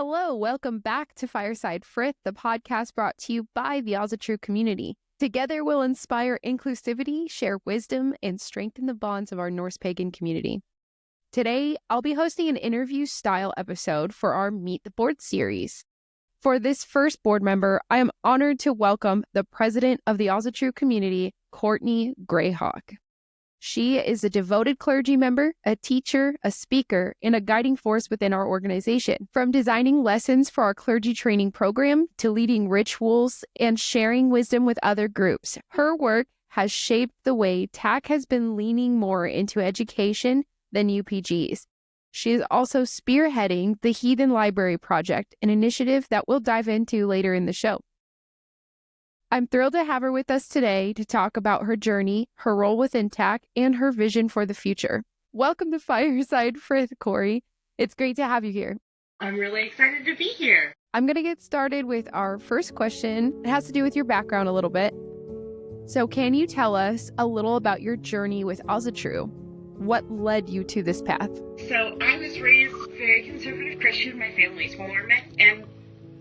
Hello, welcome back to Fireside Frith, the podcast brought to you by the Asatru Community. Together we'll inspire inclusivity, share wisdom, and strengthen the bonds of our Norse pagan community. Today, I'll be hosting an interview-style episode for our Meet the Board series. For this first board member, I am honored to welcome the president of the Asatru Community, Courtney Greyhawk. She is a devoted clergy member, a teacher, a speaker, and a guiding force within our organization. From designing lessons for our clergy training program to leading rituals and sharing wisdom with other groups, her work has shaped the way TAC has been leaning more into education than UPGs. She is also spearheading the Heathen Library Project, an initiative that we'll dive into later in the show. I'm thrilled to have her with us today to talk about her journey, her role within TAC, and her vision for the future. Welcome to Fireside Frith, Corey. It's great to have you here. I'm really excited to be here. I'm going to get started with our first question. It has to do with your background a little bit. So can you tell us a little about your journey with Asatru? What led you to this path? So I was raised very conservative Christian. My family's Mormon, and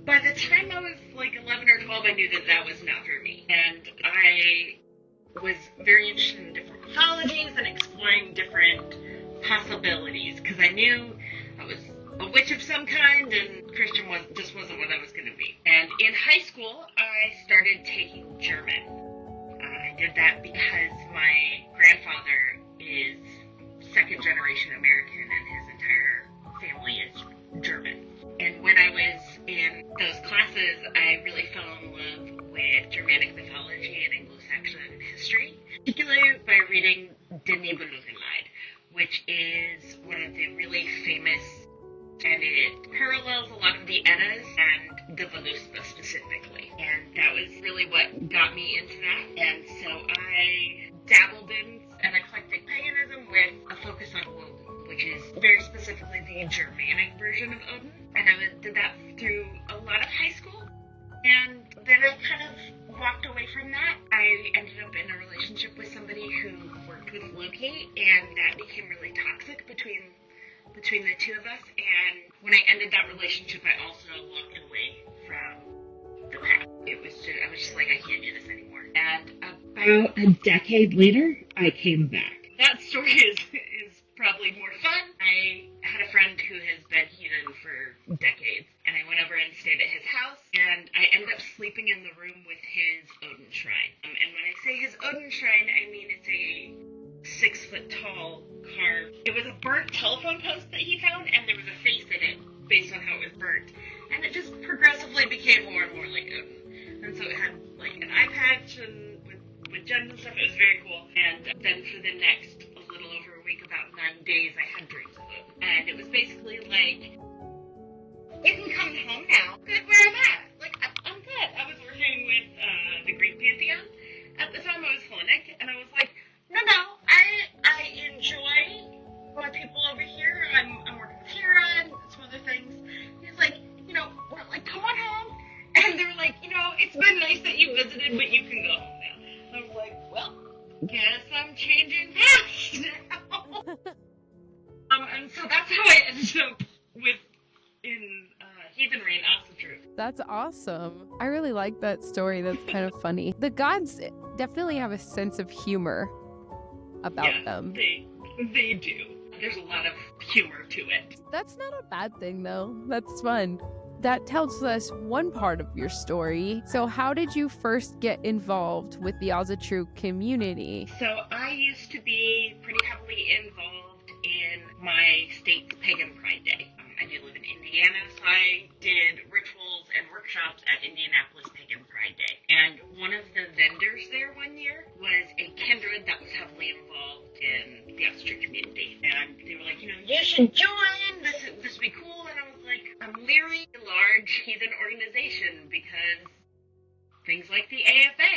by the time I was like 11 or 12, I knew that that was not for me. And I was very interested in different mythologies and exploring different possibilities because I knew I was a witch of some kind and Christian just wasn't what I was going to be. And in high school, I started taking German. I did that because my grandfather is second generation American and his entire family is German. And when I was in those classes, I really fell in love with Germanic mythology and Anglo-Saxon history, particularly by reading Den Nibelungenlied, which is one of the really famous, and it parallels a lot of the Eddas and the Völuspá specifically. And that was really what got me into that. And so I dabbled in an eclectic paganism with a focus on Odin, which is very specifically the Germanic version of Odin. And I did that through a lot of high school. And then I kind of walked away from that. I ended up in a relationship with somebody who worked with Loki, and that became really toxic between the two of us. And when I ended that relationship, I also walked away from the path. I was just like, I can't do this anymore. And about a decade later, I came back. That story is probably more fun. I had a friend who has been heathen for decades, and I went over and stayed at his house, and I ended up sleeping in the room with his Odin shrine. And when I say his Odin shrine, I mean it's a 6-foot-tall carved. It was a burnt telephone post that he found, and there was a face in it based on how it was burnt. And it just progressively became more and more like Odin. And so it had like an eye patch and with gems and stuff. It was very cool. And then for the next little over a week, about 9 days, I had dreams of it. And it was basically like, you can come home now. Good, where am I? Like, I'm good. I was working with the Greek Pantheon. At the time, I was Hellenic, and I was like, no, I enjoy my people over here. I'm working with Hera and some other things. He's like, come on home. And they were like, it's been nice that you visited, but you can go home now. I was like, well, guess I'm changing paths now. And so that's how I ended up in heathenry and Asatru. That's awesome. I really like that story. That's kind of funny. The gods definitely have a sense of humor about them. They do. There's a lot of humor to it. That's not a bad thing, though. That's fun. That tells us one part of your story. So how did you first get involved with the Asatru community? So I used to be pretty heavily involved in my state's Pagan Pride Day. I do live in Indiana, so I did rituals and workshops at Indianapolis Pagan Pride Day. And one of the vendors there one year was a kindred that was heavily involved in the Asatru community. And they were like, you should join, this would be cool. And I was like, I'm leery a large heathen organization because things like the AFA,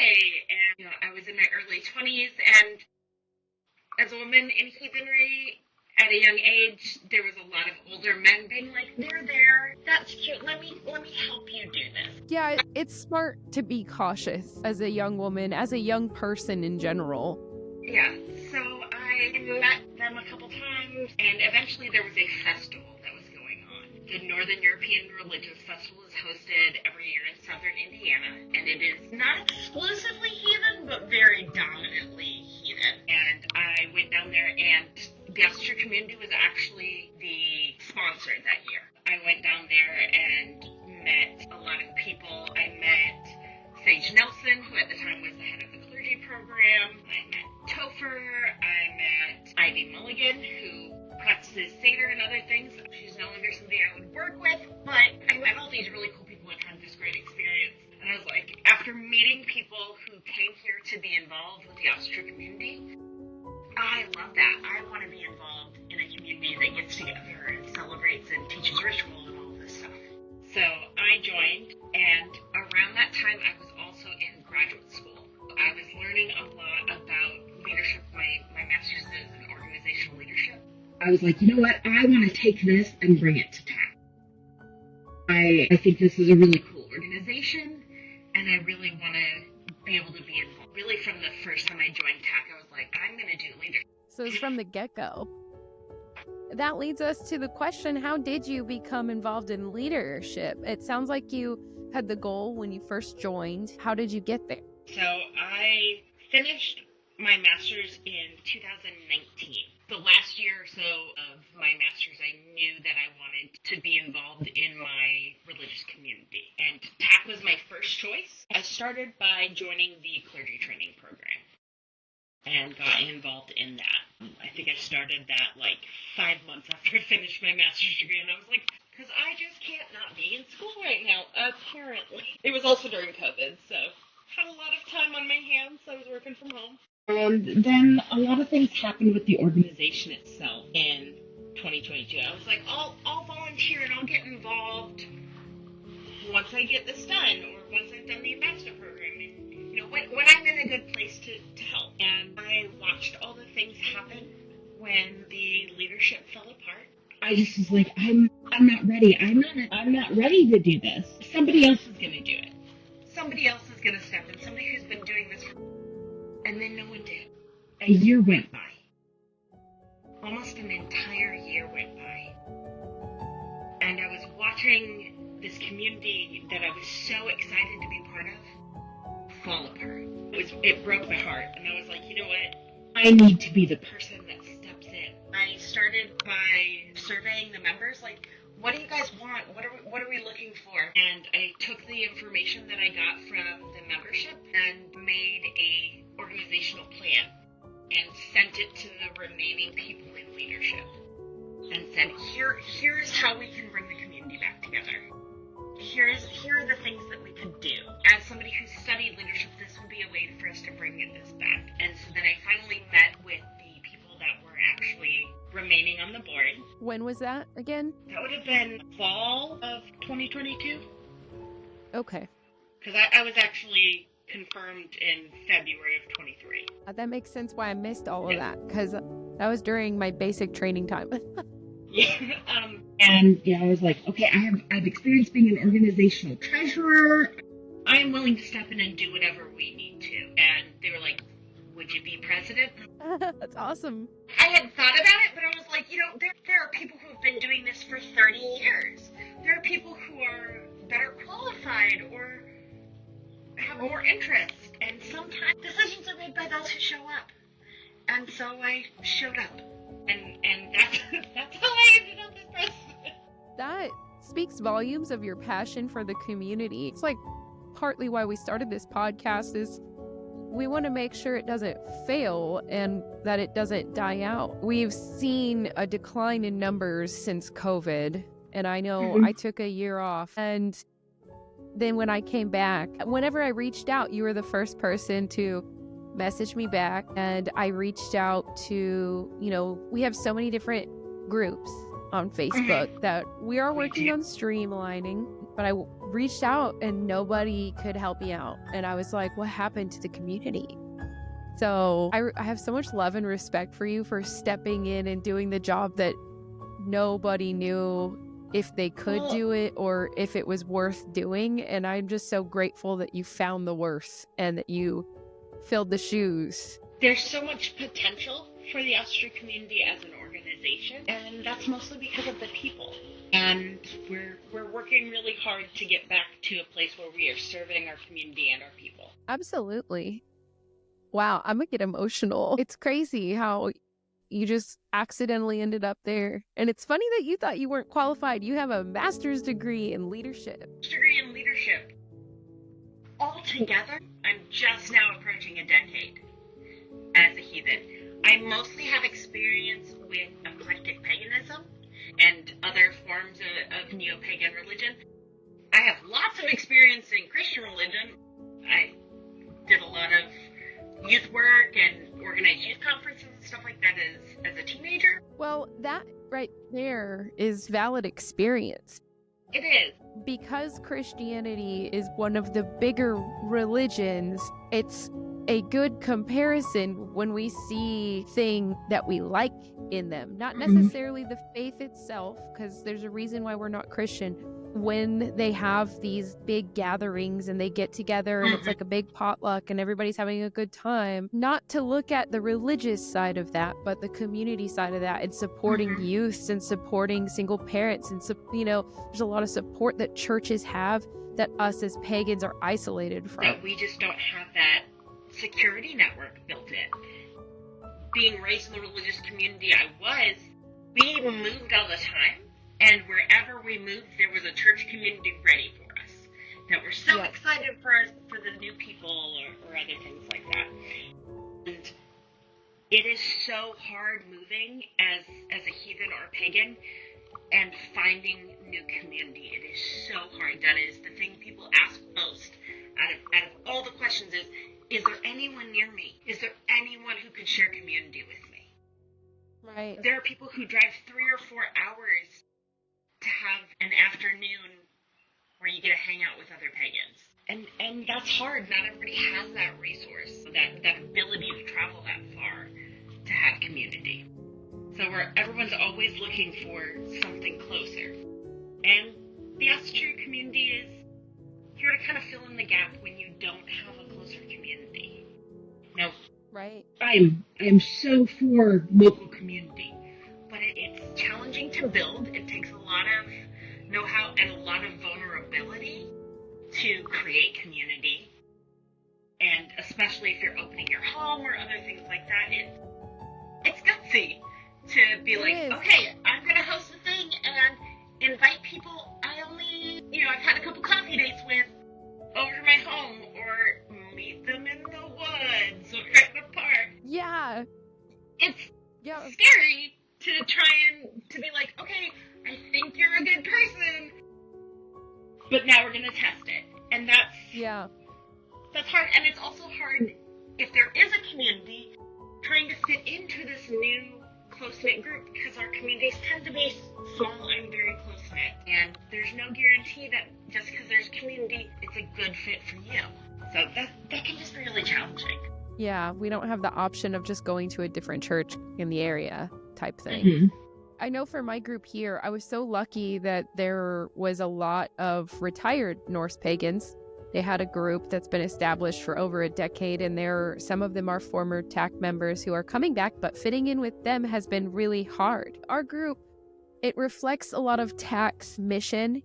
and I was in my early 20s, and as a woman in heathenry, at a young age, there was a lot of older men being like, they're there, that's cute, let me help you do this. Yeah, it's smart to be cautious as a young woman, as a young person in general. Yeah, so I met them a couple times, and eventually there was a festival that was going on The Northern European Religious Festival is hosted every year in southern Indiana, and it is not exclusively heathen, but very dominantly heathen. And I went down there, and the Asatru Community was actually the sponsor that year. I went down there and met a lot of people. I met Sage Nelson, who at the time was the head of the Clergy program. I met Topher. I met Ivy Mulligan, who practices Seder and other things. She's no longer somebody I would work with, but I met all these really cool people and had this great experience. And I was like, after meeting people who came here to be involved with the Asatru Community, I love that. I want to be involved in a community that gets together and celebrates and teaches ritual and all this stuff. So I joined, and around that time I was also in graduate school. I was learning a lot about leadership. My master's is in organizational leadership. I was like, you know what? I want to take this and bring it to TAC. I think this is a really cool organization, and I really want to be able to be involved. Really, from the first time I joined TAC, I was like, I'm going to do leadership. So it's from the get-go. That leads us to the question, how did you become involved in leadership? It sounds like you had the goal when you first joined. How did you get there? So I finished my master's in 2019. The last year or so of my master's, I knew that I wanted to be involved in my religious community. And TAC was my first choice. I started by joining the Clergy training program and got involved in that. I think I started that like 5 months after I finished my master's degree, and I was like, because I just can't not be in school right now, apparently. It was also during COVID, so had a lot of time on my hands. I was working from home. And then a lot of things happened with the organization itself in 2022. I was like, I'll volunteer and I'll get involved once I get this done, or once I've done the ambassador program, and you know, when I'm in a good place to help. And I watched all the things happen when the leadership fell apart. I just was like, I'm not ready. I'm not ready to do this. Somebody else is gonna do it. Somebody else is gonna step in. Somebody who's been doing this for. And then no one did. A year went by. Almost an entire year went by. And I was watching this community that I was so excited to be part of fall apart. It broke my heart. And I was like, you know what? I need to be the person that steps in. I started by surveying the members, like, what do you guys want? What are we looking for? And I took the information that I got from the membership and made a organizational plan and sent it to the remaining people in leadership and said, here's how we can bring the community back together. Here are the things that we could do. As somebody who studied leadership, this would be a way for us to bring this back. And so then I finally met with the people that were actually remaining on the board. When was that again? That would have been fall of 2022. Okay. Because I was actually confirmed in February of 23. That makes sense why I missed all of that, because that was during my basic training time. Yeah. And I was like, okay, I've experienced being an organizational treasurer. I am willing to step in and do whatever we need to. And they were like, would you be president? That's awesome. I had thought about it, but I was like, there are people who have been doing this for 30 years. There are people who are better qualified or have more interest. And sometimes decisions are made by those who show up. And so I showed up. And that's how I ended up as president. That speaks volumes of your passion for the community. It's like partly why we started this podcast is we want to make sure it doesn't fail and that it doesn't die out. We've seen a decline in numbers since COVID, and I know I took a year off. And then when I came back, whenever I reached out, you were the first person to message me back. And I reached out to, we have so many different groups on Facebook that we are working on streamlining, but I reached out and nobody could help me out. And I was like, what happened to the community? So I have so much love and respect for you for stepping in and doing the job that nobody knew if they could do it or if it was worth doing. And I'm just so grateful that you found the worth and that you filled the shoes. There's so much potential for the Asatru community as an organization. organization, and that's mostly because of the people. And we're working really hard to get back to a place where we are serving our community and our people. Absolutely. Wow, I'm gonna get emotional. It's crazy how you just accidentally ended up there. And it's funny that you thought you weren't qualified. You have a master's degree in leadership. Altogether, I'm just now approaching a decade as a heathen. I mostly have experience with eclectic paganism and other forms of neo-pagan religion. I have lots of experience in Christian religion. I did a lot of youth work and organized youth conferences and stuff like that as a teenager. Well, that right there is valid experience. It is. Because Christianity is one of the bigger religions, it's a good comparison when we see things that we like in them. Not necessarily the faith itself, because there's a reason why we're not Christian. When they have these big gatherings and they get together and it's like a big potluck and everybody's having a good time, not to look at the religious side of that, but the community side of that and supporting youths and supporting single parents. And, there's a lot of support that churches have that us as pagans are isolated from. That we just don't have that security network built in. Being raised in the religious community we moved all the time. And wherever we moved, there was a church community ready for us. That we're so excited for the new people or other things like that. And it is so hard moving as a heathen or a pagan and finding new community. It is so hard. That is the thing people ask most out of all the questions is there anyone near me? Is there anyone who could share community with me? Right. There are people who drive 3 or 4 hours to have an afternoon where you get to hang out with other pagans. And that's hard. Not everybody has that resource, that ability to travel that far to have community. So everyone's always looking for something closer. And the Asatru community is here to kind of fill in the gap when you don't have a closer community. Now, right. I am so for local community. But it's challenging to build. It takes a lot of know-how and a lot of vulnerability to create community. And especially if you're opening your home or other things like that, it's gutsy to be okay, I'm going to host a thing and invite people I've had a couple coffee dates with over to my home or meet them in the woods or at the park. Yeah. It's scary to try and to be like, okay, I think you're a good person, but now we're gonna test it, and that's hard. And it's also hard if there is a community trying to fit into this new close-knit group, because our communities tend to be small and very close-knit, and there's no guarantee that just because there's community, it's a good fit for you. So that can just be really challenging. Yeah, we don't have the option of just going to a different church in the area type thing. I know for my group here, I was so lucky that there was a lot of retired Norse pagans. They had a group that's been established for over a decade, and some of them are former TAC members who are coming back, but fitting in with them has been really hard. Our group, it reflects a lot of TAC's mission.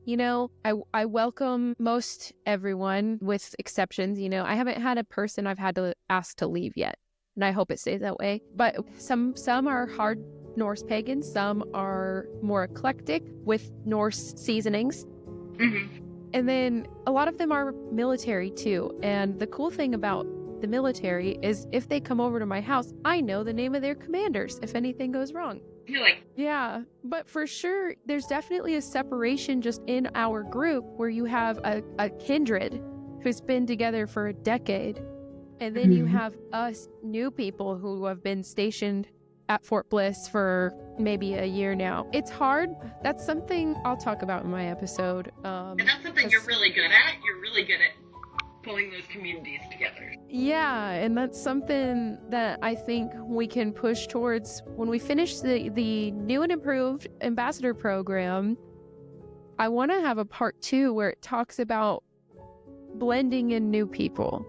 I welcome most everyone with exceptions. I haven't had a person I've had to ask to leave yet, and I hope it stays that way. But some are hard Norse pagans, some are more eclectic with Norse seasonings. And then a lot of them are military too. And the cool thing about the military is if they come over to my house, I know the name of their commanders if anything goes wrong. Yeah, but for sure, there's definitely a separation just in our group where you have a kindred who's been together for a decade. And then you have us new people who have been stationed at Fort Bliss for maybe a year now. It's hard. That's something I'll talk about in my episode. And that's something you're really good at. You're really good at pulling those communities together. Yeah, and that's something that I think we can push towards when we finish the new and improved ambassador program. I want to have a part 2 where it talks about blending in new people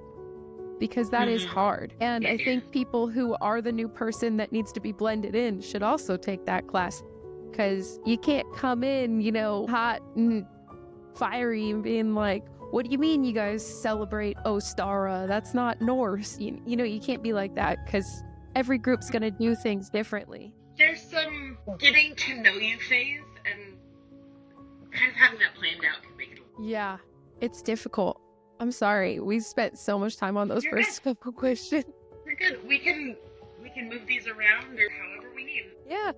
because that is Mhm. hard. And Yeah, I think people who are the new person that needs to be blended in should also take that class, because you can't come in, hot and fiery and being like, what do you mean you guys celebrate Ostara? That's not Norse. You can't be like that, because every group's going to do things differently. There's some getting to know you phase, and kind of having that planned out can make it. Yeah, it's difficult. I'm sorry. We spent so much time on those You're first good. couple questions. We're good. We can move these around or however we need. Yeah.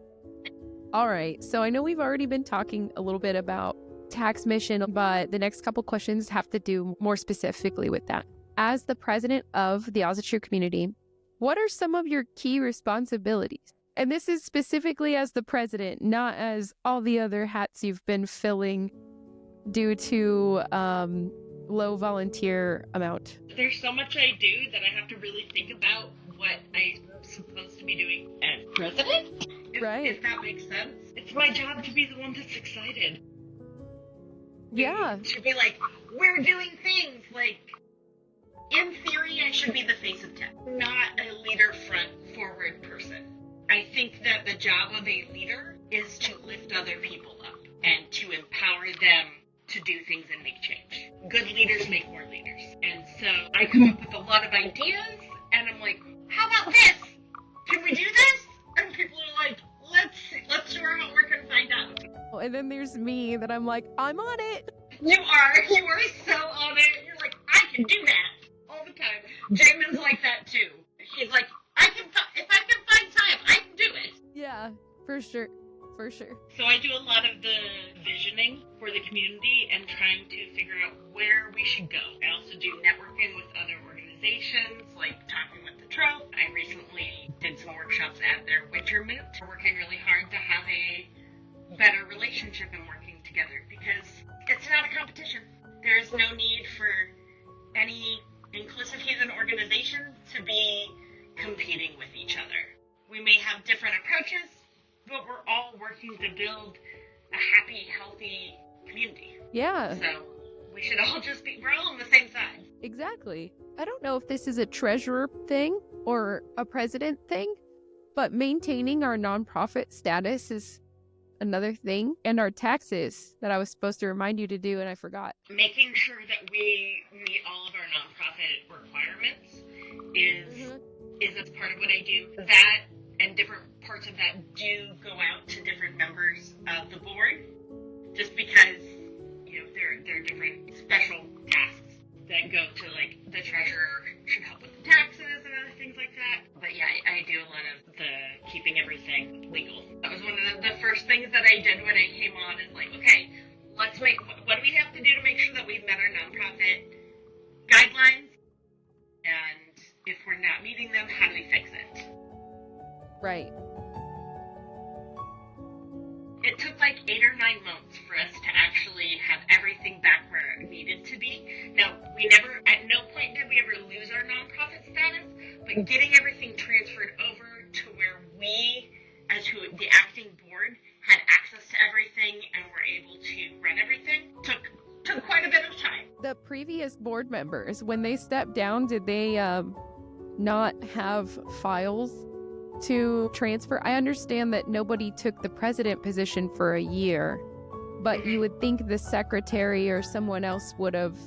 All right. So I know we've already been talking a little bit about tax mission, but the next couple questions have to do more specifically with that. As the president of the Asatru Community, what are some of your key responsibilities? And this is specifically as the president, not as all the other hats you've been filling due to low volunteer amount. There's so much I do that I have to really think about what I'm supposed to be doing as president. If that makes sense. It's my job to be the one that's excited. Yeah. To be like, we're doing things. Like, in theory, I should be the face of tech, not a leader front forward person. I think that the job of a leader is to lift other people up and to empower them to do things and make change. Good leaders make more leaders. And so I come up with a lot of ideas, and I'm like, how about this? Can we do this? And people are like, let's do our homework and find out. And then there's me that I'm like, I'm on it. You are so on it. You're like, I can do that all the time. Jamin's like that too. He's like, if I can find time, I can do it. Yeah, for sure. So I do a lot of the visioning for the community and trying to figure out where we should go. I also do networking with other organizations, like Talking with the Trope. I recently did some workshops at their winter moot. We're working really hard to have a better relationship and working together, because it's not a competition. There is no need for any inclusive heathen organization to be competing with each other. We may have different approaches, but we're all working to build a happy, healthy community. Yeah. So we should all we're all on the same side. Exactly. I don't know if this is a treasurer thing or a president thing, but maintaining our nonprofit status is another thing, and our taxes that I was supposed to remind you to do and I forgot. Making sure that we meet all of our nonprofit requirements is a part of what I do. That and different parts of that do go out to different members of the board, just because there are different special tasks that go to, like, the treasurer should help with the taxes and other things like that. But yeah, I do a lot of the keeping everything legal. That was one of the first things that I did when I came on, is like, okay, what do we have to do to make sure that we've met our nonprofit guidelines? And if we're not meeting them, how do we fix it? Right. It took like 8 or 9 months for us to actually have everything back where it needed to be. Now, at no point did we ever lose our nonprofit status, but getting everything transferred over to where we, as the acting board, had access to everything and were able to run everything took quite a bit of time. The previous board members, when they stepped down, did they not have files to transfer? I understand that nobody took the president position for a year, but you would think the secretary or someone else would have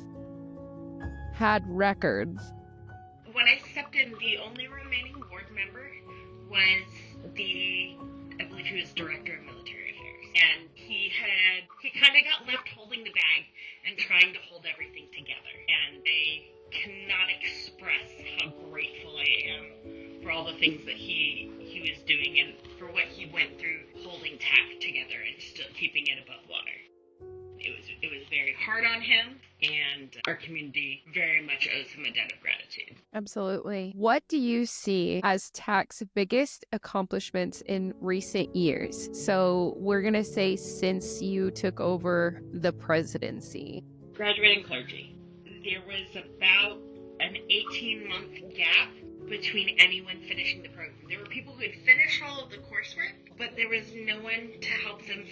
had records. When I stepped in, the only remaining board member was I believe he was director of military affairs, and he kind of got left holding the bag and trying to hold everything together, and I cannot express how grateful I am for all the things that he was doing and for what he went through holding TAC together and still keeping it above water. It was very hard on him, and our community very much owes him a debt of gratitude. Absolutely. What do you see as TAC's biggest accomplishments in recent years? So we're going to say since you took over the presidency. Graduating clergy. There was about an 18-month gap between anyone finishing the program. There were people who had finished all of the coursework, but there was no one to help them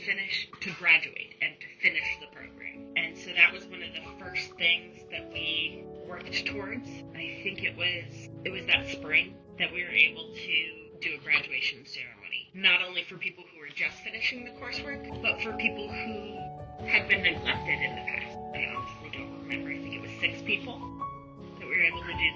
to graduate and to finish the program. And so that was one of the first things that we worked towards. I think it was that spring that we were able to do a graduation ceremony. Not only for people who were just finishing the coursework, but for people who had been neglected in the past. I honestly don't remember. I think it was 6 people that we were able to do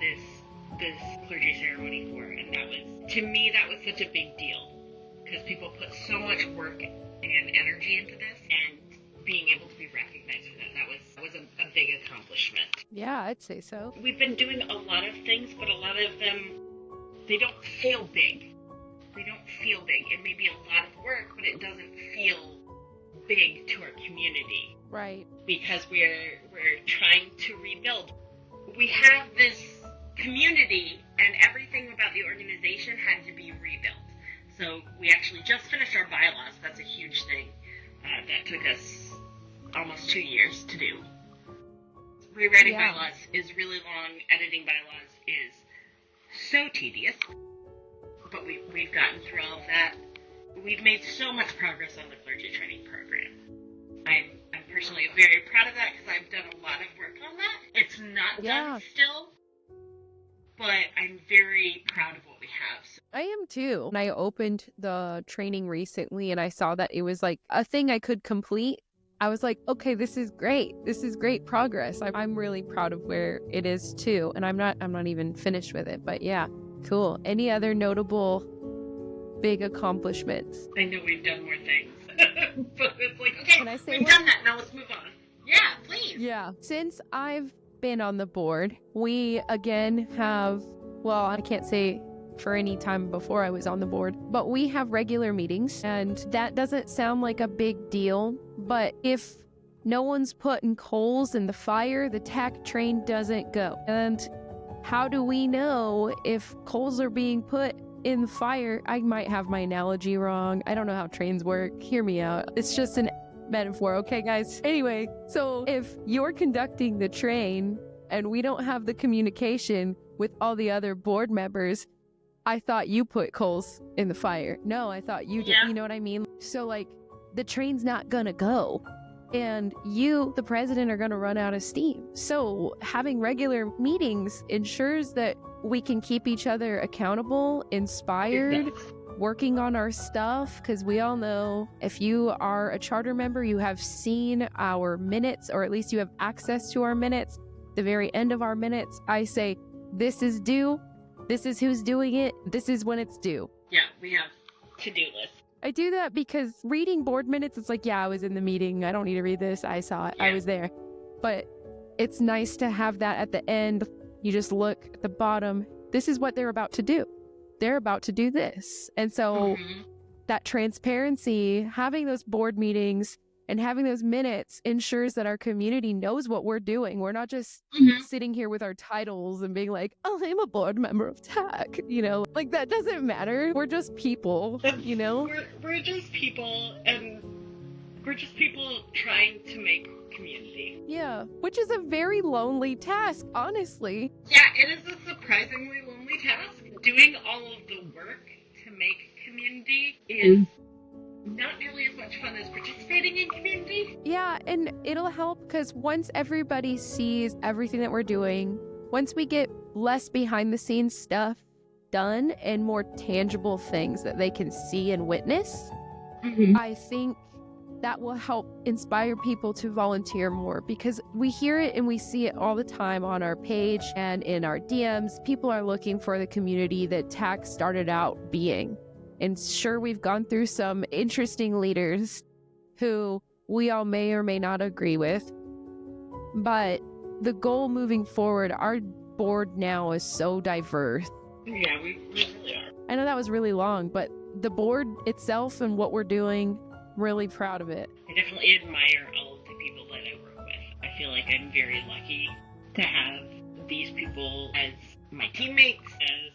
this clergy ceremony for, and that was, to me, that was such a big deal, because people put so much work and energy into this, and being able to be recognized for that was a big accomplishment. Yeah, I'd say so. We've been doing a lot of things, but a lot of them, they don't feel big. They don't feel big. It may be a lot of work, but it doesn't feel big to our community. Right. Because we're trying to rebuild. We have this community, and everything about the organization had to be rebuilt. So we actually just finished our bylaws. That's a huge thing. That took us almost 2 years to do. Rewriting bylaws is really long. Editing bylaws is so tedious. But we've gotten through all of that. We've made so much progress on the clergy training program. I'm personally very proud of that, because I've done a lot of work on that. It's not done still, but I'm very proud of what we have. So. I am too. And I opened the training recently and I saw that it was like a thing I could complete. I was like, okay, this is great. This is great progress. I'm really proud of where it is too. And I'm not even finished with it, but yeah, cool. Any other notable big accomplishments? I know we've done more things, but it's like, okay, can I say we've done that. Now let's move on. Yeah, please. Yeah. Since I've been on the board, we again have, well, I can't say for any time before I was on the board, but we have regular meetings, and that doesn't sound like a big deal, but if no one's putting coals in the fire, the tack train doesn't go. And how do we know if coals are being put in the fire? I might have my analogy wrong. I don't know how trains work. Hear me out. It's just an metaphor, okay, guys? Anyway, so if you're conducting the train and we don't have the communication with all the other board members, I thought you put coals in the fire. No, I thought you did. You know what I mean? So, like, the train's not gonna go. And you, the president, are gonna run out of steam. So having regular meetings ensures that we can keep each other accountable, inspired, working on our stuff, because we all know if you are a charter member, you have seen our minutes, or at least you have access to our minutes. The very end of our minutes, I say, this is due. This is who's doing it. This is when it's due. Yeah, we have to-do lists. I do that because reading board minutes, it's like, yeah, I was in the meeting. I don't need to read this. I saw it. Yeah. I was there. But it's nice to have that at the end. You just look at the bottom. This is what they're about to do. They're about to do this. And so that transparency, having those board meetings and having those minutes ensures that our community knows what we're doing. We're not just sitting here with our titles and being like, oh, I'm a board member of TAC. You know, like that doesn't matter. We're just people, you know? We're just people, and we're just people trying to make community. Yeah, which is a very lonely task, honestly. Yeah, it is a surprisingly lonely task. Doing all of the work to make community is not nearly as much fun as participating in community. Yeah, and it'll help because once everybody sees everything that we're doing, once we get less behind the scenes stuff done and more tangible things that they can see and witness, I think that will help inspire people to volunteer more, because we hear it and we see it all the time on our page and in our DMs. People are looking for the community that TAC started out being. And sure, we've gone through some interesting leaders who we all may or may not agree with. But the goal moving forward, our board now is so diverse. Yeah, we really are. I know that was really long, but the board itself and what we're doing, really proud of it. I definitely admire all of the people that I work with. I feel like I'm very lucky to have these people as my teammates, as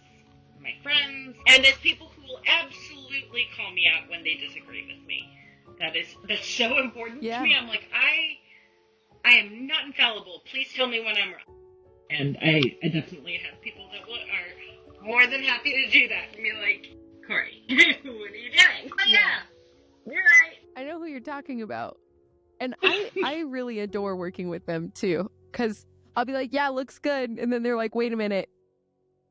my friends, and as people who will absolutely call me out when they disagree with me. That's so important to me. I'm like, I am not infallible. Please tell me when I'm wrong. And I definitely have people that are more than happy to do that. And be like, Corey, what are you doing? Oh, yeah, you're right. I know who you're talking about. And I really adore working with them too. Because I'll be like, yeah, looks good. And then they're like, wait a minute.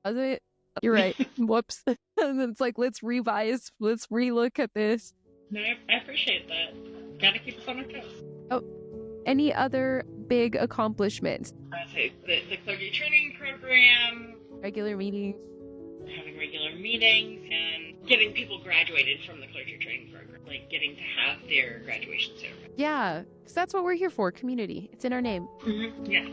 Does it? You're right. Whoops. And then it's like, let's revise. Let's relook at this. No, I appreciate that. Gotta keep us on our toes. Oh, any other big accomplishments? I'd say the clergy training program, Regular meetings. having regular meetings, and getting people graduated from the clergy training program, like getting to have their graduation ceremony. Yeah, because that's what we're here for, community. It's in our name. Mm-hmm. Yeah,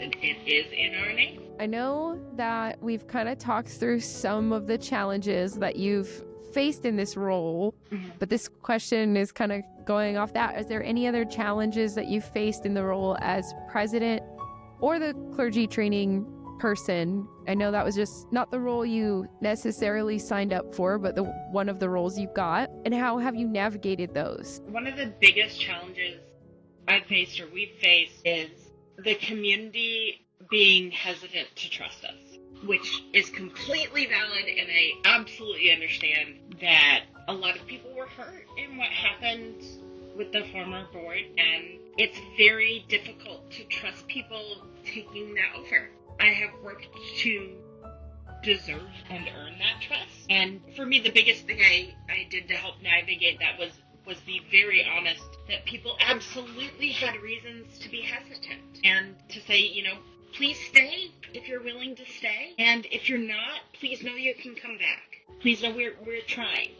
it is in our name. I know that we've kind of talked through some of the challenges that you've faced in this role, but this question is kind of going off that. Is there any other challenges that you've faced in the role as president or the clergy training person? I know that was just not the role you necessarily signed up for, but one of the roles you got. And how have you navigated those? One of the biggest challenges I've faced or we've faced is the community being hesitant to trust us, which is completely valid, and I absolutely understand that a lot of people were hurt in what happened with the former board, and it's very difficult to trust people taking that over. I have worked to deserve and earn that trust, and for me the biggest thing I did to help navigate that was be very honest that people absolutely had reasons to be hesitant, and to say, please stay if you're willing to stay, and if you're not, please know you can come back. Please know we're trying,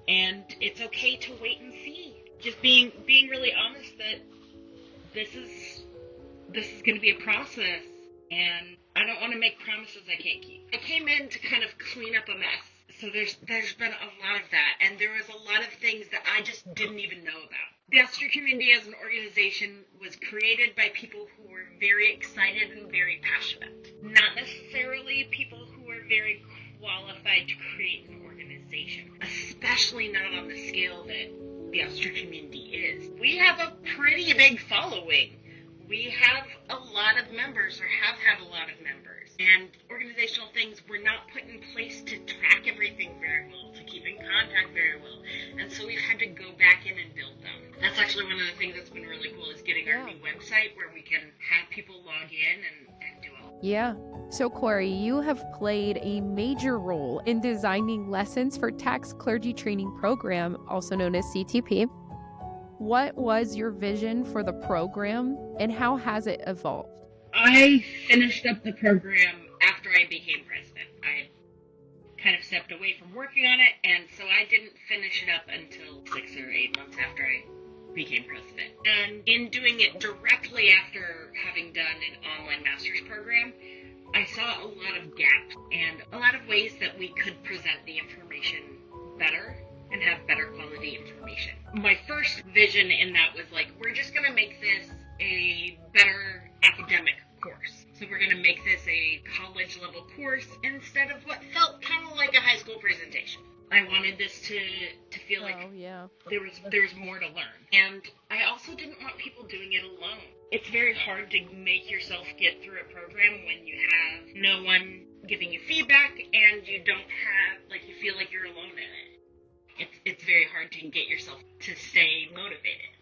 and it's okay to wait and see. Just being really honest that this is going to be a process, and I don't want to make promises I can't keep. I came in to kind of clean up a mess, so there's been a lot of that, and there was a lot of things that I just didn't even know about. The Asatru Community as an organization was created by people who were very excited and very passionate. Not necessarily people who were very qualified to create an organization, especially not on the scale that the Asatru Community is. We have a pretty big following. We have a lot of members, or have had a lot of members, and organizational things were not put in place to track everything very well, to keep in contact very well, and so we've had to go back in and build them. That's actually one of the things that's been really cool, is getting our new website where we can have people log in and do all. Yeah. So Corey, you have played a major role in designing lessons for Tax Clergy Training Program, also known as CTP. What was your vision for the program, and how has it evolved? I finished up the program after I became president. I kind of stepped away from working on it, and so I didn't finish it up until 6 or 8 months after I became president. And in doing it directly after having done an online master's program, I saw a lot of gaps and a lot of ways that we could present the information better and have better quality information. My first vision in that was like, we're just going to make this a better academic course. So we're going to make this a college level course instead of what felt kind of like a high school presentation. I wanted this to feel like there's more to learn. And I also didn't want people doing it alone. It's very hard to make yourself get through a program when you have no one giving you feedback and you don't have, you feel like you're alone in it. It's very hard to get yourself to stay motivated.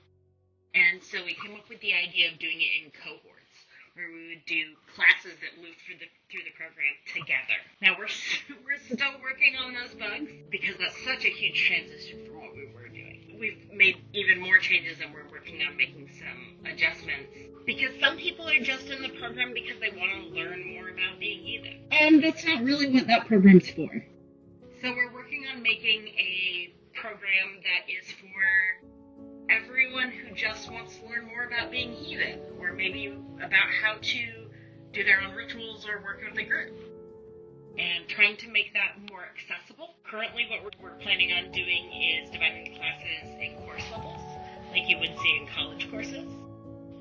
And so we came up with the idea of doing it in cohorts, where we would do classes that moved through the program together. Now we're still working on those bugs, because that's such a huge transition from what we were doing. We've made even more changes, and we're working on making some adjustments, because some people are just in the program because they want to learn more about being heathen. And that's not really what that program's for. So we're working on making a program that is for everyone who just wants to learn more about being heathen, or maybe about how to do their own rituals or work with a group, and trying to make that more accessible. Currently what we're planning on doing is dividing the classes in course levels, like you would see in college courses,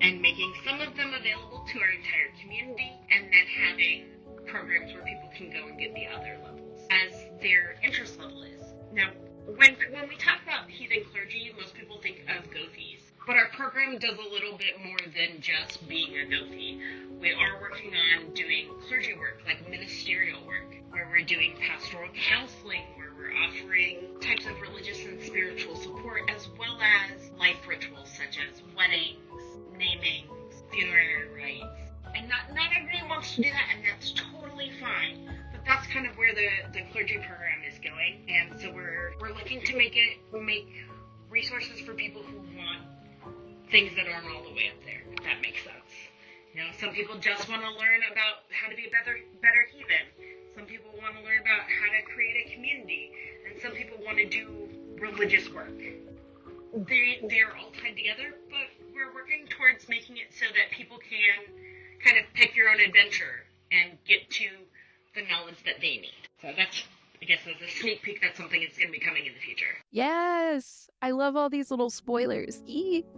and making some of them available to our entire community, and then having programs where people can go and get the other levels as their interest level is. Now, when we talk about heathen clergy, most people think of Gothies, but our program does a little bit more than just being a Gothie. We are working on doing clergy work, like ministerial work, where we're doing pastoral counseling, where we're offering types of religious and spiritual support, as well as life rituals such as weddings, namings, funerary rites, for people who want things that aren't all the way up there, if that makes sense. You know, some people just want to learn about how to be a better heathen. Some people want to learn about how to create a community. And some people want to do religious work. They're all tied together, but we're working towards making it so that people can kind of pick your own adventure and get to the knowledge that they need. So that's, I guess, as a sneak peek, that's something that's going to be coming in the future. Yes! I love all these little spoilers.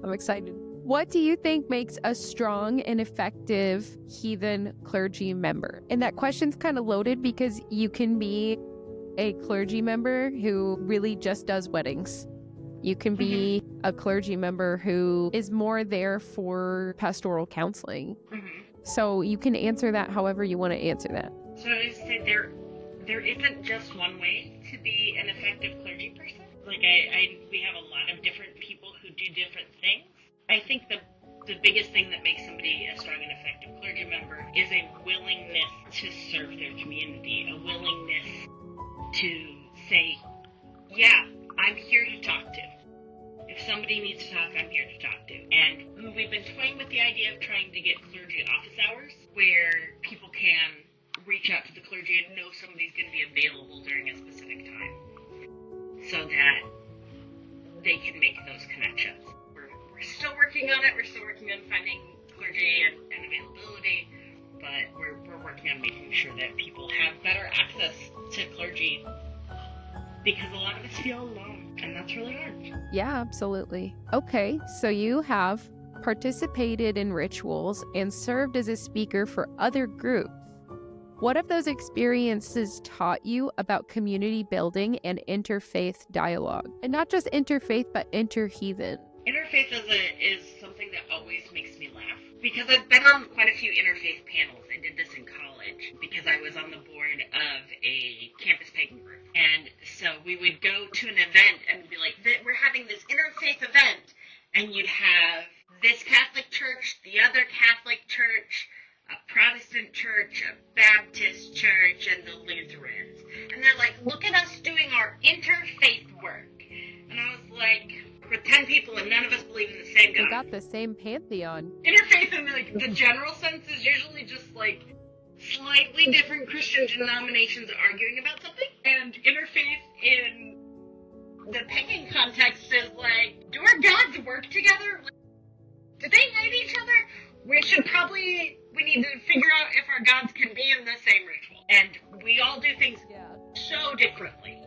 I'm excited. What do you think makes a strong and effective heathen clergy member? And that question's kind of loaded because you can be a clergy member who really just does weddings. You can be a clergy member who is more there for pastoral counseling. So you can answer that however you want to answer that. So I would say there isn't just one way to be an effective clergy person. Like we have a lot of different people who do different things. I think the biggest thing that makes somebody a strong and effective clergy member is a willingness to serve their community, a willingness to say, yeah, I'm here to talk to. If somebody needs to talk, I'm here to talk to. And we've been toying with the idea of trying to get clergy office hours where people can reach out to the clergy and know somebody's going to be available during a specific time so that they can make those connections. We're still working on it. We're still working on finding clergy and availability, but we're working on making sure that people have better access to clergy because a lot of us feel alone, and that's really hard. Yeah, absolutely. Okay, so you have participated in rituals and served as a speaker for other groups. What have those experiences taught you about community building and interfaith dialogue? And not just interfaith, but interheathen. Interfaith is something that always makes me laugh because I've been on quite a few interfaith panels. I did this in college because I was on the board of a campus pagan group. And so we would go to an event and be like, we're having this interfaith event, and you'd have this Catholic church, the other Catholic church, a Protestant church, a Baptist church, and the Lutherans. And they're like, look at us doing our interfaith work. And I was like, we're 10 people and none of us believe in the same God. We got the same pantheon. Interfaith in like the general sense is usually just like slightly different Christian denominations arguing about something. And interfaith in the pagan context is like, do our gods work together? Do they hate each other? We need to figure out if our gods can be in the same ritual. And we all do things so differently.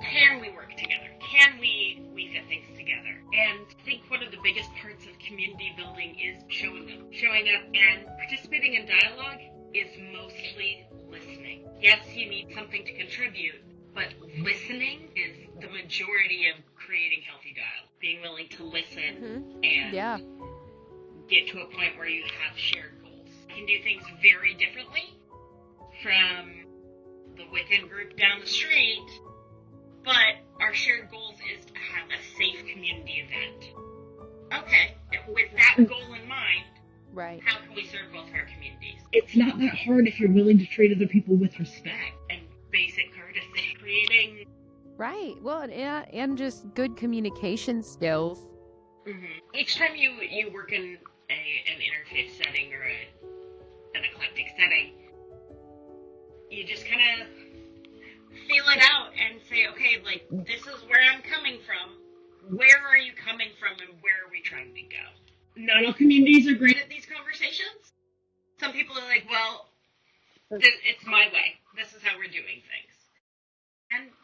Can we work together? Can we fit things together? And I think one of the biggest parts of community building is showing up. Showing up and participating in dialogue is mostly listening. Yes, you need something to contribute, but listening is the majority of creating healthy dialogue. Being willing to listen and get to a point where you have shared goals. You can do things very differently from the Wiccan group down the street, but our shared goals is to have a safe community event. Okay, with that goal in mind, how can we serve both of our communities? It's not that hard if you're willing to treat other people with respect. And basic courtesy. Creating... Right, well, and just good communication skills. Each time you work in an interfaith setting or an eclectic setting, you just kind of feel it out and say, okay, like, this is where I'm coming from. Where are you coming from and where are we trying to go? Not all communities are great at these conversations. Some people are like, well, it's my way. This is how we're doing things.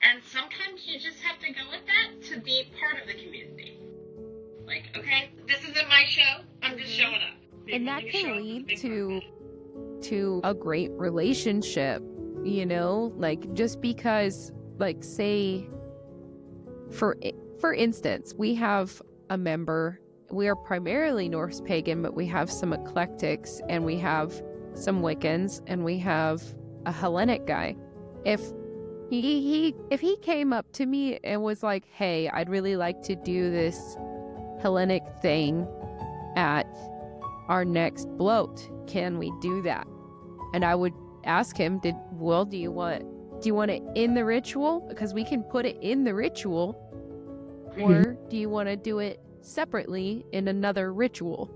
And sometimes you just have to go with that to be part of the community. Like, okay, this isn't my show. I'm just showing up. And that can lead to a great relationship, you know? Like, just because, like, say, for instance, we have a member, we are primarily Norse pagan, but we have some eclectics, and we have some Wiccans, and we have a Hellenic guy. If he came up to me and was like, hey, I'd really like to do this Hellenic thing at our next bloat, can we do that? And I would ask him, do you want it in the ritual? Because we can put it in the ritual. Or do you want to do it separately in another ritual.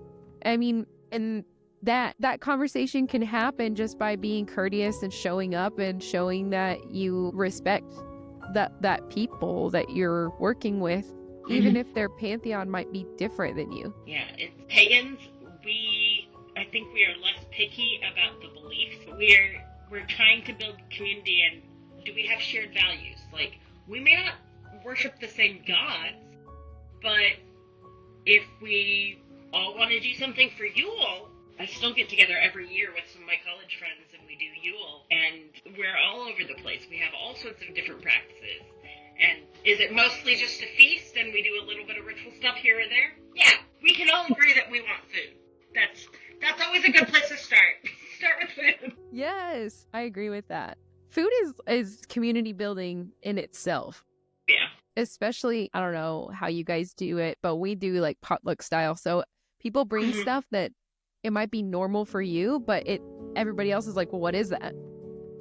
I mean, and that conversation can happen just by being courteous and showing up and showing that you respect that people that you're working with, even if their pantheon might be different than you. Yeah, it's pagans. I think we are less picky about the beliefs. We're trying to build community, and do we have shared values? Like, we may not worship the same gods, but if we all want to do something for Yule, I still get together every year with some of my college friends and we do Yule, and we're all over the place. We have all sorts of different practices. And is it mostly just a feast and we do a little bit of ritual stuff here or there? Yeah, we can all agree that we want food. That's always a good place to start. Start with food. Yes, I agree with that. Food is community building in itself. Yeah. Especially, I don't know how you guys do it, but we do like potluck style. So people bring stuff that it might be normal for you, but everybody else is like, well, what is that?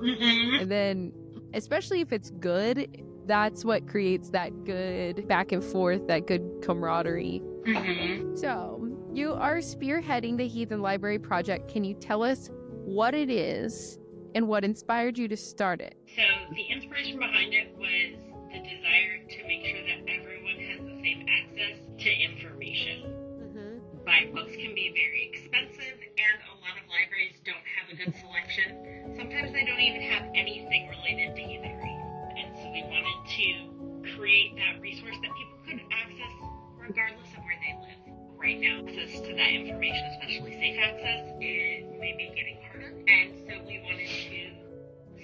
And then, especially if it's good, that's what creates that good back and forth, that good camaraderie. So you are spearheading the Heathen Library Project. Can you tell us what it is and what inspired you to start it? So the inspiration behind it was the desire to make sure that everyone has the same access to information. Buying books can be very expensive, and a lot of libraries don't have a good selection. Sometimes they don't even have anything related to heathenry. And so we wanted to create that resource that people could access regardless of where they live. Right now, access to that information, especially safe access, it may be getting harder. And so we wanted to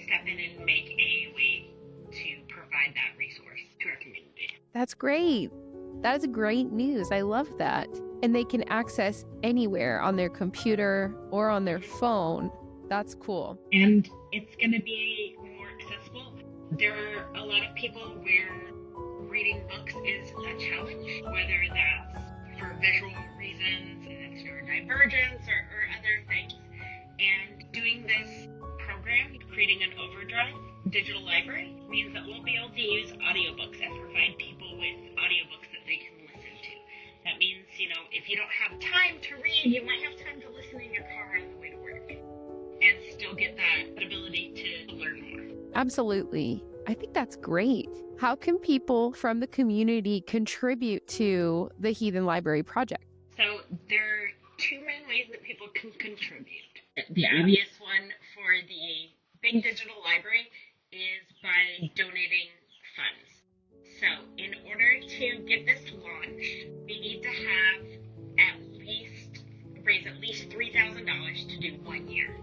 step in and make a way to provide that resource to our community. That's great. That is great news. I love that. And they can access anywhere on their computer or on their phone. That's cool. And it's going to be more accessible. There are a lot of people where reading books is a challenge, whether that's for visual reasons, it's neurodivergence, or other things. And doing this program, creating an overdrive digital library, means that we'll be able to use audiobooks and provide people with audiobooks that they can listen to. That means, if you don't have time to read, you might have time to listen in your car on the way to work and still get that ability to learn more. Absolutely. I think that's great. How can people from the community contribute to the Heathen Library Project? So there are two main ways that people can contribute. The obvious one for the big digital library is by donating funds. So in order to get this launched, we need to raise at least $3,000 to do 1 year.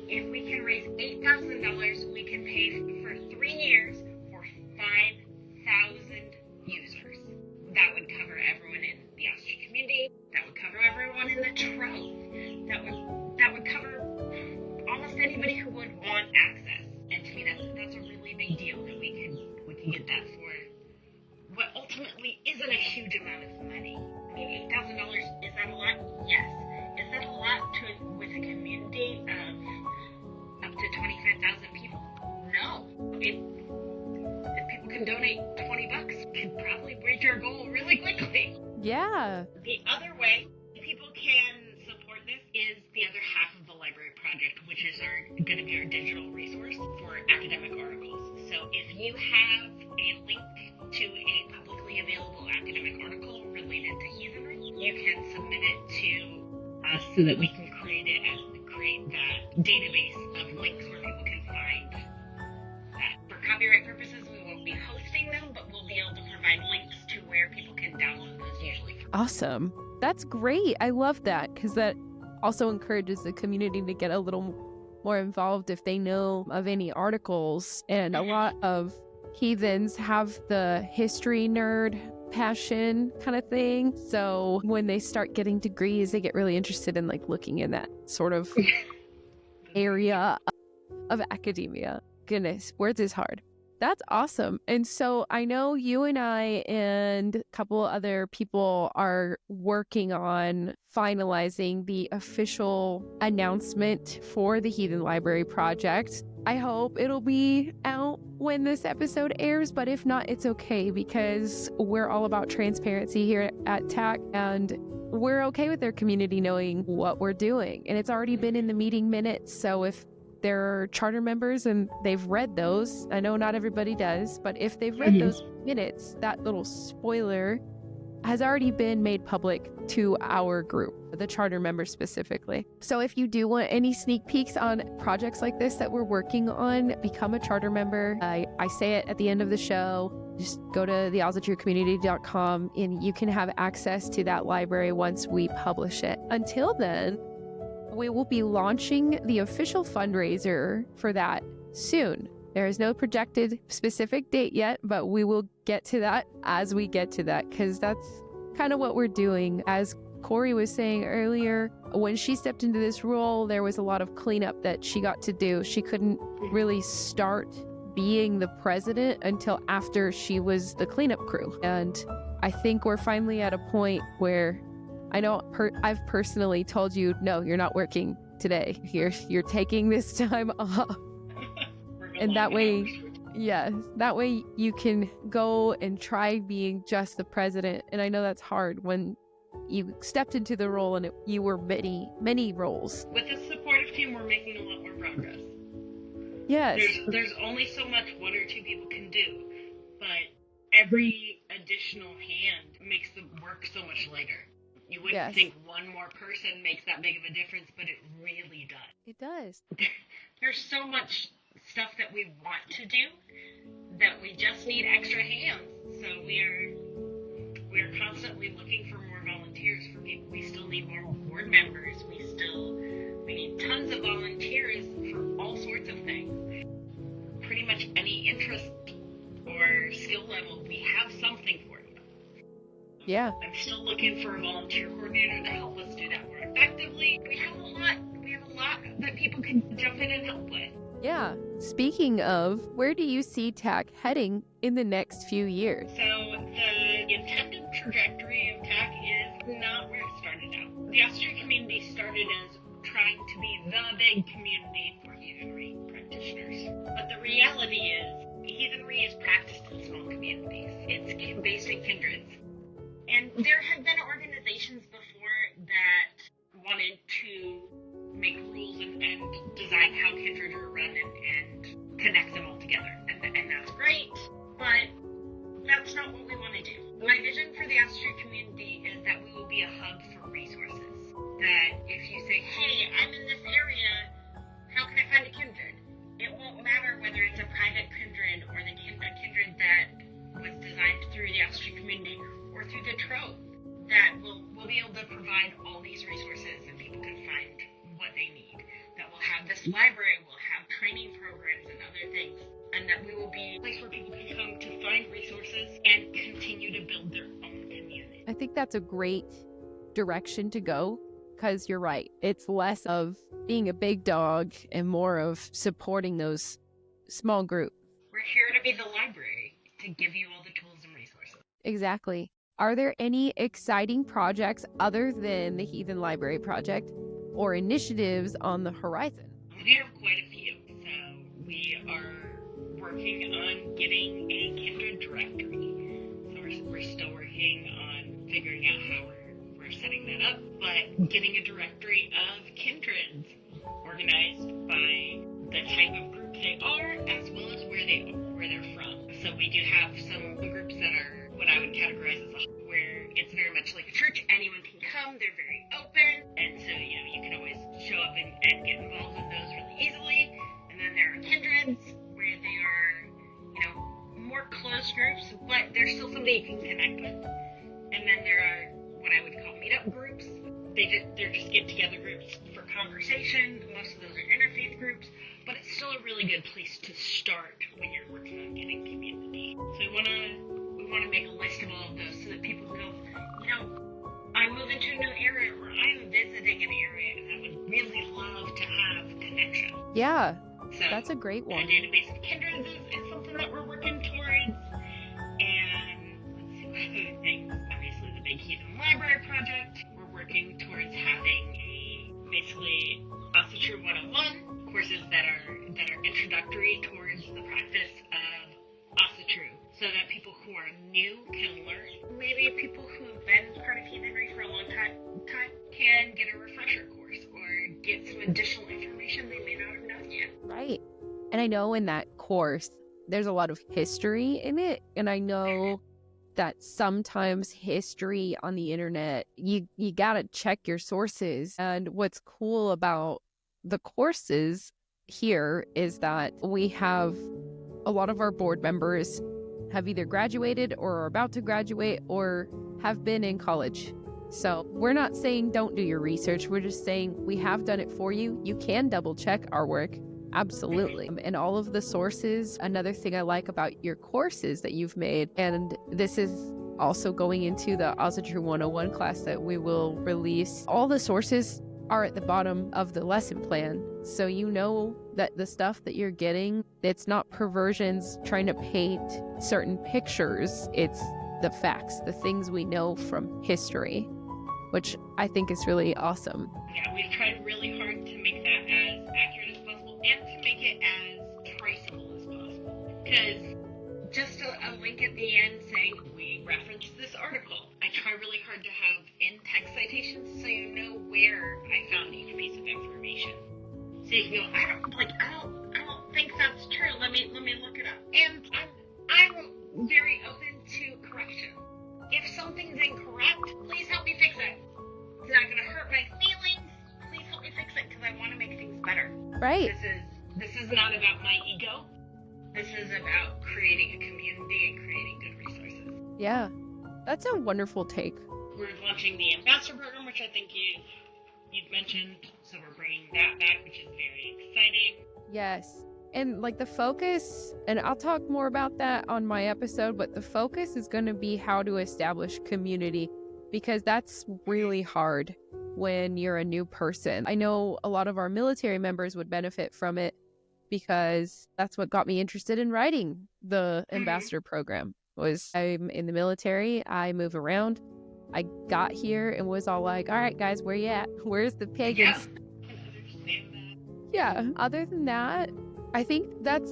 If we can raise $8,000, we can pay for 3 years for 5,000 users. That would cover everyone in the Asatru community. That would cover everyone in the Trove. That would cover almost anybody who would want access. And to me, that's a really big deal that we can get that for what ultimately isn't a huge amount of money. I mean, $8,000, is that a lot? Yes. Is that a lot with a community of up to 25,000 people? No. If people can donate $20, we can probably reach our goal really quickly. Yeah. The other way people can support this is the other half of the library project, which is going to be our digital resource for academic articles. So if you have a link to a publicly available academic article related to heathenry, you can submit it to us so that we can create that database of links where people can find that. For copyright purposes, we won't be hosting them, but we'll be able to provide links to where people can download those usually. Awesome. That's great. I love that because that also encourages the community to get a little more involved if they know of any articles. And a lot of heathens have the history nerd passion kind of thing. So when they start getting degrees, they get really interested in looking in that sort of area of academia. Goodness, words is hard. That's awesome. And so I know you and I and a couple other people are working on finalizing the official announcement for the Heathen Library Project. I hope it'll be out when this episode airs, but if not, it's okay because we're all about transparency here at TAC, and we're okay with their community knowing what we're doing. And it's already been in the meeting minutes, so if there are charter members and they've read those, I know not everybody does, but if they've read those minutes, that little spoiler has already been made public to our group, the charter members specifically. So if you do want any sneak peeks on projects like this that we're working on, become a charter member. I say it at the end of the show. Just go to theasatrucommunity.com and you can have access to that library once we publish it. Until then, we will be launching the official fundraiser for that soon. There is no projected specific date yet, but we will get to that as we get to that, because that's kind of what we're doing. As Corey was saying earlier, when she stepped into this role, there was a lot of cleanup that she got to do. She couldn't really start being the president until after she was the cleanup crew. And I think we're finally at a point where I know I've personally told you, no, you're not working today. You're taking this time off. And that way, that way you can go and try being just the president. And I know that's hard when you stepped into the role and you were many roles. With a supportive team, we're making a lot more progress. Yes. There's only so much one or two people can do, but every additional hand makes the work so much lighter. You wouldn't think one more person makes that big of a difference, but it really does. It does. There's so much stuff that we want to do that we just need extra hands. So we're constantly looking for more volunteers for people. We still need more board members. We need tons of volunteers for all sorts of things. Pretty much any interest or skill level, we have something for you. Yeah. I'm still looking for a volunteer coordinator to help us do that more effectively. We have a lot that people can jump in and help with. Yeah. Speaking of, where do you see TAC heading in the next few years? So the intended trajectory of TAC is not where it started out. The Asatru Community started as trying to be the big community for heathenry practitioners. But the reality is, heathenry is practiced in small communities. It's based in kindreds. And there have been organizations before that wanted to make rules and design how kindred are run and connect them all together. And that's great, but that's not what we want to do. My vision for the Asatru Community is that we will be a hub for resources. That if you say, hey, I'm in this area, how can I find a kindred? It won't matter whether it's a private kindred or a kindred that was designed through the Asatru Community or through the Trove, that we'll be able to provide all these resources and people can find what they need. That we'll have this library, we'll have training programs and other things, and that we will be a place where people can come to find resources and continue to build their own community. I think that's a great direction to go, because you're right. It's less of being a big dog and more of supporting those small groups. We're here to be the library, to give you all the tools and resources. Exactly. Are there any exciting projects other than the Heathen Library Project or initiatives on the horizon? We have quite a few. So we are working on getting a kindred directory. So we're still working on figuring out how we're setting that up, but getting a directory of kindreds organized by the type of group they are as well as where they're from. So we do have some groups that are what I would categorize as where it's very much like a church. Anyone can come. They're very open. And so, you can always show up and get involved in those really easily. And then there are kindreds where they are, more closed groups, but there's still somebody you can connect with. And then there are what I would call meetup groups. They're just get-together groups for conversation. Most of those are interfaith groups. But it's still a really good place to start when you're working on getting community. So we want to make a list of all of those so that people go, I move into a new area or I'm visiting an area and I would really love to have connection. Yeah, so that's a great one. A database of kindreds is something that we're then get a refresher course or get some additional information they may not have known yet. Right. And I know in that course, there's a lot of history in it. And I know that sometimes history on the internet, you gotta check your sources. And what's cool about the courses here is that we have a lot of our board members have either graduated or are about to graduate or have been in college. So we're not saying don't do your research. We're just saying we have done it for you. You can double check our work. Absolutely. And all of the sources, another thing I like about your courses that you've made, and this is also going into the Asatru 101 class that we will release, all the sources are at the bottom of the lesson plan. So you know that the stuff that you're getting, it's not perversions trying to paint certain pictures. It's the facts, the things we know from history, which I think is really awesome. Yeah, we've tried really hard to make that as accurate as possible and to make it as traceable as possible. Because just a link at the end saying, we referenced this article. I try really hard to have in-text citations so you know where I found each piece of information. So you can go, I don't think that's true. Let me look it up. And I'm very open to correction. If something's incorrect, please help me fix it. It's not going to hurt my feelings. Please help me fix it because I want to make things better. Right. This is not about my ego. This is about creating a community and creating good resources. Yeah, that's a wonderful take. We're launching the ambassador program, which I think you've mentioned. So we're bringing that back, which is very exciting. Yes. And like the focus, and I'll talk more about that on my episode, but the focus is going to be how to establish community, because that's really hard when you're a new person. I know a lot of our military members would benefit from it because that's what got me interested in writing the ambassador program. Was I'm in the military, I move around. I got here and was all like, all right, guys, where you at? Where's the pagans? Yeah, I understand that. Yeah, other than that, I think that's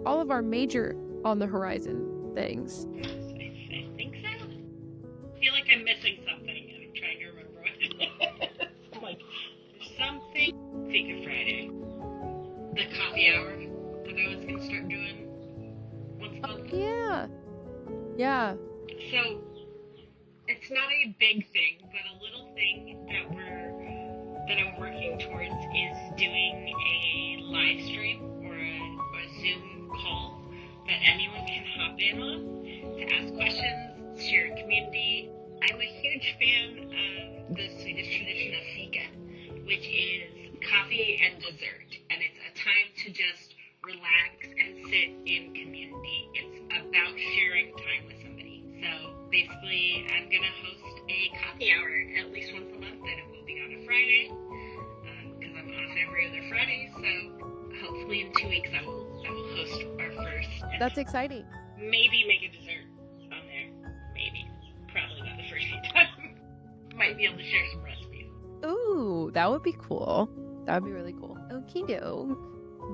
all of our major on the horizon things. Yes, I think so. I feel like I'm missing something, and I'm trying to remember what it is. I'm like, there's something. Think of Friday. The coffee hour that I was going to start doing once a month. Yeah. Yeah. So, it's not a big thing, but a little thing that I'm working towards is doing a live stream or a Zoom call that anyone can hop in on to ask questions, share community. I'm a huge fan of the Swedish tradition of fika, which is coffee and dessert, and it's a time to just relax and sit in community. It's about sharing time with somebody. So basically, I'm gonna host a coffee hour at least once a month, and it will be on a Friday because I'm off every other Friday. So hopefully in 2 weeks I will host our first. That's exciting. Maybe make a dessert on there. Maybe. Probably not the first few times. Might be able to share some recipes. Ooh, that would be cool. That would be really cool. Okie doke.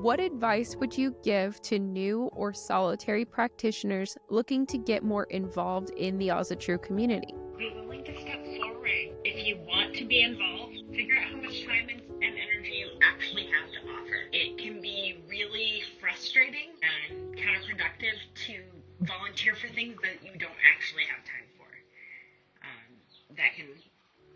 What advice would you give to new or solitary practitioners looking to get more involved in the Asatru community? Be willing to step forward. If you want to be involved, figure out how much time and energy you actually have to offer. It can be really frustrating and counterproductive to volunteer for things that you don't actually have time for. That can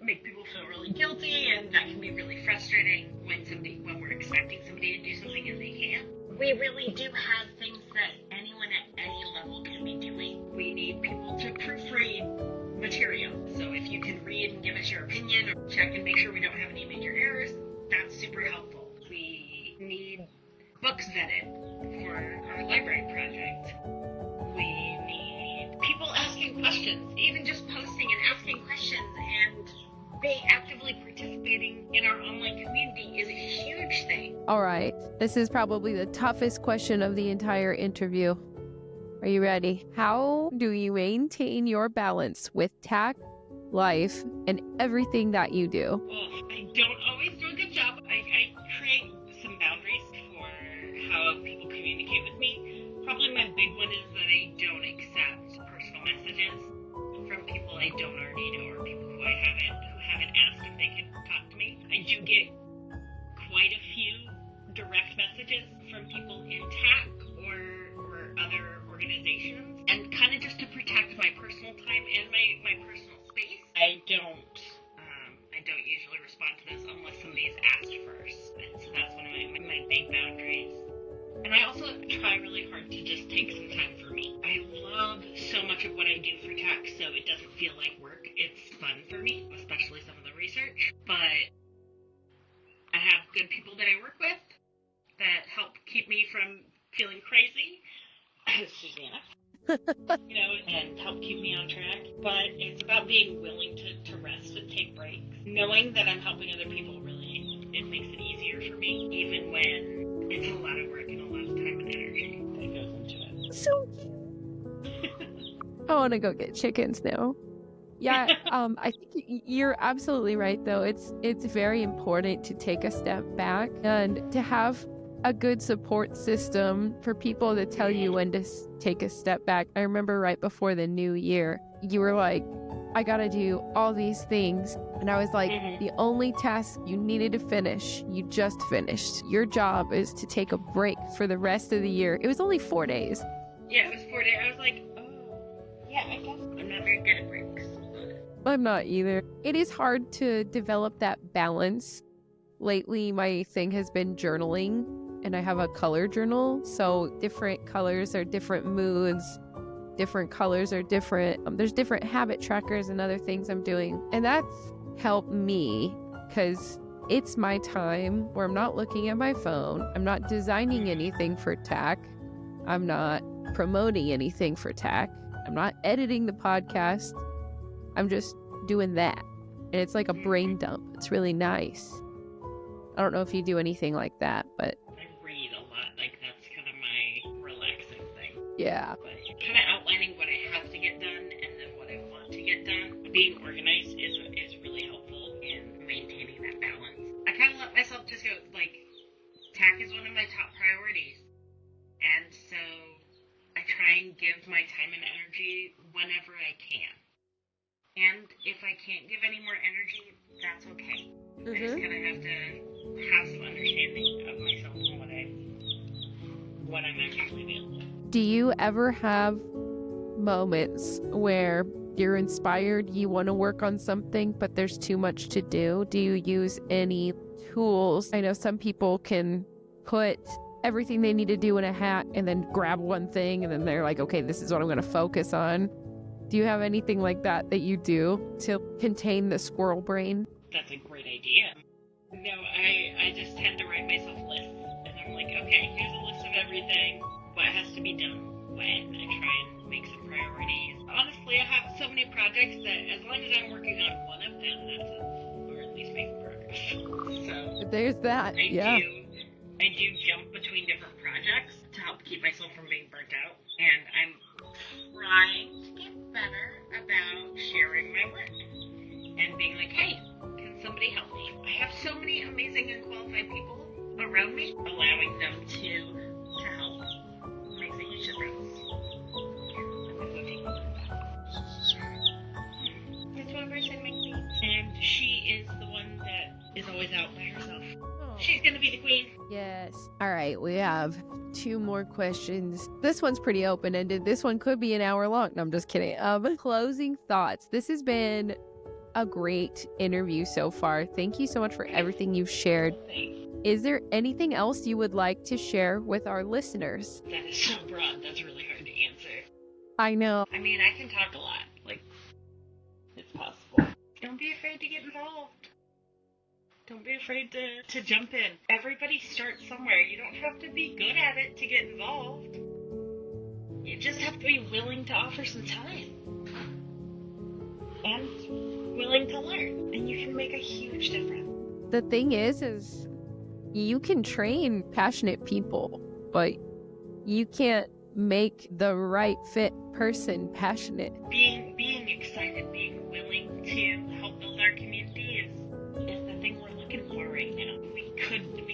make people feel really guilty, and that can be really frustrating when we're expecting somebody to do something and they can't. We really do have things that anyone at any level can be doing. We need people to proofread material. So if you can read and give us your opinion or check and make sure we don't have any major errors, that's super helpful. We need books vetted for our library project. We need people asking questions, even just posting and asking questions and being actively participating in our online community is a huge thing. All right. This is probably the toughest question of the entire interview. Are you ready? How do you maintain your balance with tack, life, and everything that you do? Well, I don't always do a good job. I create some boundaries for how people communicate with me. Probably my big one is that I don't accept personal messages from people I don't already know or people who haven't asked if they could talk to me. I do get quite a few direct messages from people in TAC or other organizations, and kind of just to protect my personal time and my personal space. I don't usually respond to those unless somebody's asked first. So that's one of my big boundaries. And I also try really hard to just take some time for me. I love so much of what I do for tech, so it doesn't feel like work. It's fun for me, especially some of the research. But I have good people that I work with that help keep me from feeling crazy. Suzannah. And help keep me on track. But it's about being willing to rest and take breaks. Knowing that I'm helping other people really, it makes it easier for me, even when it's a lot of work and a lot of time and energy that goes into it. So I want to go get chickens now. Yeah, I think you're absolutely right, though. It's very important to take a step back and to have a good support system for people to tell you when to take a step back. I remember right before the new year, you were like, I gotta do all these things. And I was like, the only task you needed to finish, you just finished. Your job is to take a break for the rest of the year. It was only 4 days. Yeah, it was 4 days. I was like, oh, yeah, I guess I'm not very good at breaks. I'm not either. It is hard to develop that balance. Lately, my thing has been journaling, and I have a color journal. So different colors are different moods. Different colors are different. There's different habit trackers and other things I'm doing. And that's helped me because it's my time where I'm not looking at my phone. I'm not designing anything for TAC. I'm not promoting anything for TAC. I'm not editing the podcast. I'm just doing that. And it's like a brain dump. It's really nice. I don't know if you do anything like that, but I read a lot. Like, that's kind of my relaxing thing. Yeah. But kind of outlining what I have to get done and then what I want to get done. Being organized is really helpful in maintaining that balance. I kind of let myself just go, like, TAC is one of my top priorities. And so I try and give my time and energy whenever I can. And if I can't give any more energy, that's okay. I just kind of have to have some understanding of myself and what I'm actually available. Do you ever have moments where you're inspired, you want to work on something, but there's too much to do? Do you use any tools? I know some people can put everything they need to do in a hat and then grab one thing and then they're like, okay, this is what I'm going to focus on. Do you have anything like that you do to contain the squirrel brain? That's a great idea. No, I just tend to write myself lists, and I'm like, okay, here's a list of everything, what has to be done when. I try and make some priorities. Honestly, I have so many projects that as long as I'm working on one of them, that's or at least making progress. So there's that. I do jump between different projects to help keep myself from being burnt out, and I'm trying to get better about sharing my work and being like, hey, can somebody help me? I have so many amazing and qualified people around me. Allowing them to help makes a huge difference. That's what I said, makes me. And she is the one that is always out by herself. Oh. She's gonna be the queen. Yes. All right, we have 2 more questions. This one's pretty open-ended. This one could be an hour long. No, I'm just kidding. Closing thoughts. This has been a great interview so far. Thank you so much for everything you've shared. Thanks. Is there anything else you would like to share with our listeners? That is so broad. That's really hard to answer. I know. I mean, I can talk a lot. Like, it's possible. Don't be afraid to get involved. Don't be afraid to jump in. Everybody starts somewhere. You don't have to be good at it to get involved. You just have to be willing to offer some time. And willing to learn. And you can make a huge difference. The thing is you can train passionate people, but you can't make the right fit person passionate. Being excited, being willing to help build our community is the thing we're looking for right now. We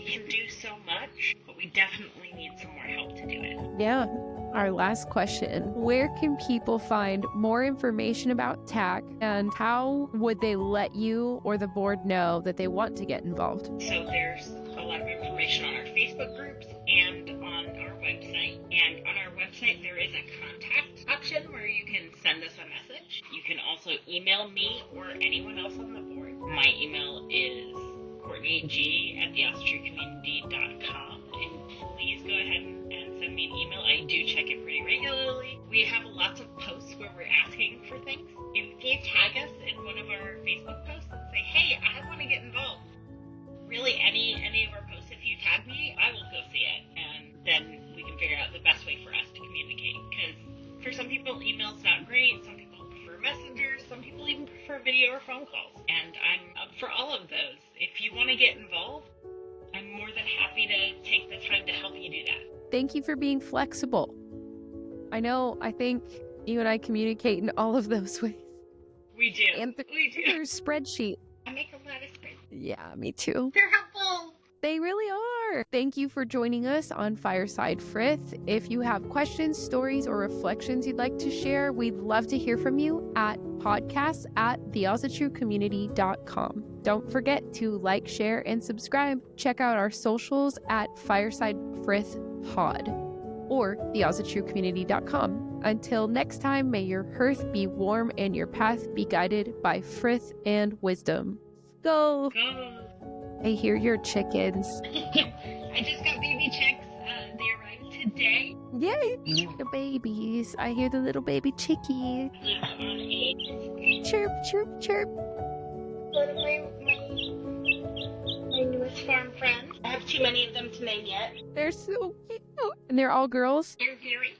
can do so much, but we definitely need some more help to do it. Yeah. Our last question. Where can people find more information about TAC, and how would they let you or the board know that they want to get involved? So there's a lot of information on our Facebook groups and on our website. And on our website, there is a contact option where you can send us a message. You can also email me or anyone else on the board. My email is CourtneyG@theAsatruCommunity.com. And please go ahead and send me an email. I do check it pretty regularly. We have lots of posts where we're asking for things. If you tag us in one of our Facebook posts and say, hey, I want to get involved. Really, any of our posts, if you tag me, I will go see it. And then we can figure out the best way for us to communicate. Because for some people, email's not great. Some people prefer messengers. Some people even prefer video or phone calls. And I'm up for all of those. If you want to get involved, I'm more than happy to take the time to help you do that. Thank you for being flexible. I think you and I communicate in all of those ways. We do. And we do. Their spreadsheet. I make a lot of spreadsheets. Yeah, me too. They're helpful. They really are. Thank you for joining us on Fireside Frith. If you have questions, stories, or reflections you'd like to share, we'd love to hear from you at podcasts@theasatrucommunity.com. Don't forget to like, share, and subscribe. Check out our socials at Fireside Frith Pod or theasatrucommunity.com. Until next time, may your hearth be warm and your path be guided by frith and wisdom. Go! I hear your chickens. I just got baby chicks. They arrived today. Yay! The babies. I hear the little baby chickie. On a Chirp, chirp, chirp. one of my newest farm friends. I have too many of them to name yet. They're so cute. And they're all girls? In theory.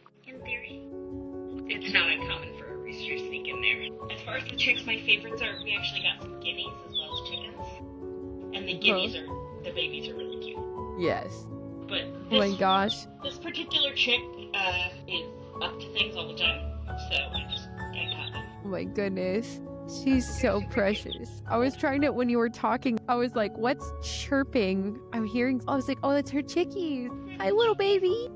It's not uncommon for a rooster to sneak in there. As far as the chicks, my favorites are, we actually got some guineas as well as chickens. And the guineas the babies are really cute. Yes. But Oh my gosh. this particular chick is up to things all the time. So I caught them. Oh my goodness. She's so precious. I was trying to, when you were talking, I was like, what's chirping? I was like, oh, that's her chickie. Hi, little baby.